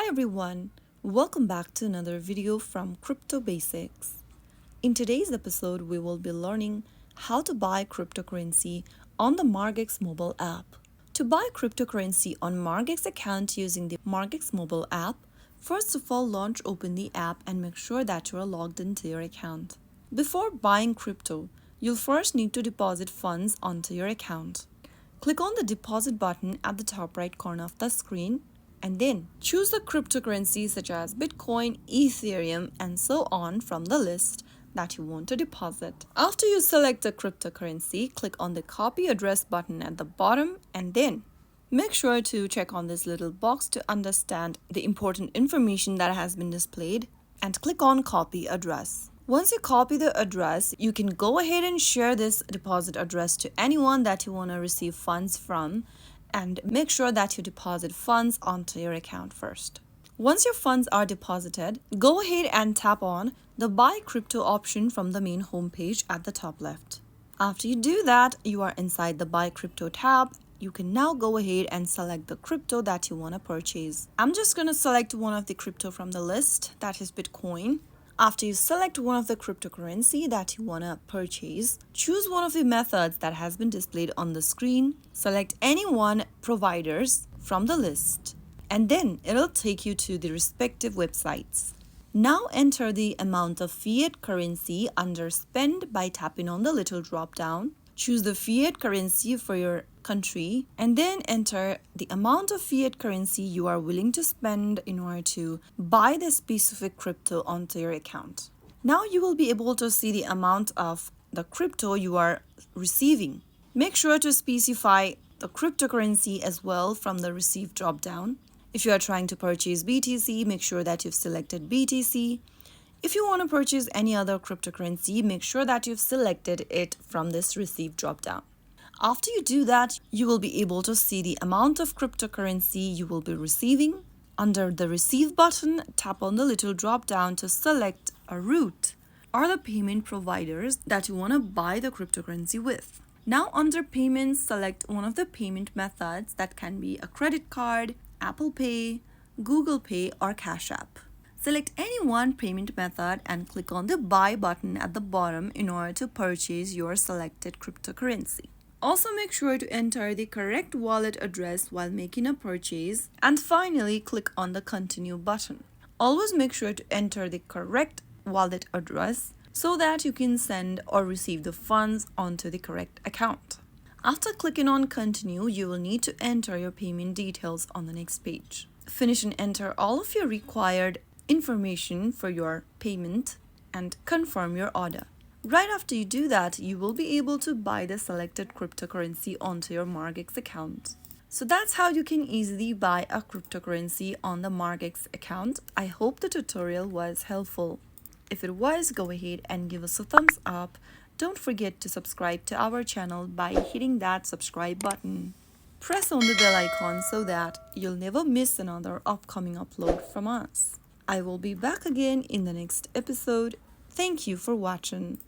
Hi everyone, welcome back to another video from Crypto Basics. In today's episode, we will be learning how to buy cryptocurrency on the Margex mobile app. To buy cryptocurrency on Margex account using the Margex mobile app, first of all open the app and make sure that you are logged into your account. Before buying crypto, you'll first need to deposit funds onto your account. Click on the deposit button at the top right corner of the screen and then choose the cryptocurrency such as Bitcoin, Ethereum, and so on from the list that you want to deposit. After you select the cryptocurrency, click on the copy address button at the bottom and then make sure to check on this little box to understand the important information that has been displayed and click on copy address. Once you copy the address, you can go ahead and share this deposit address to anyone that you want to receive funds from and make sure that you deposit funds onto your account first. Once your funds are deposited, go ahead and tap on the Buy Crypto option from the main homepage at the top left. After you do that, you are inside the Buy Crypto tab. You can now go ahead and select the crypto that you want to purchase. I'm just going to select one of the crypto from the list, that is Bitcoin. After you select one of the cryptocurrency that you want to purchase, choose one of the methods that has been displayed on the screen, select any one providers from the list, and then it'll take you to the respective websites. Now enter the amount of fiat currency under spend by tapping on the little drop down. Choose the fiat currency for your country and then enter the amount of fiat currency you are willing to spend in order to buy the specific crypto onto your account. Now you will be able to see the amount of the crypto you are receiving. Make sure to specify the cryptocurrency as well from the receive drop down. If you are trying to purchase BTC, make sure that you've selected BTC. If you want to purchase any other cryptocurrency, make sure that you've selected it from this receive dropdown. After you do that, you will be able to see the amount of cryptocurrency you will be receiving. Under the receive button, tap on the little drop down to select a route or the payment providers that you want to buy the cryptocurrency with. Now under payments, select one of the payment methods that can be a credit card, Apple Pay, Google Pay, or Cash App. Select any one payment method and click on the buy button at the bottom in order to purchase your selected cryptocurrency. Also make sure to enter the correct wallet address while making a purchase and finally click on the continue button. Always make sure to enter the correct wallet address so that you can send or receive the funds onto the correct account. After clicking on continue, you will need to enter your payment details on the next page. Finish and enter all of your required information for your payment and confirm your order. Right after you do that, you will be able to buy the selected cryptocurrency onto your Margex account. So that's how you can easily buy a cryptocurrency on the Margex account. I hope the tutorial was helpful. If it was, go ahead and give us a thumbs up. Don't forget to subscribe to our channel by hitting that subscribe button. Press on the bell icon so that you'll never miss another upcoming upload from us. I will be back again in the next episode. Thank you for watching.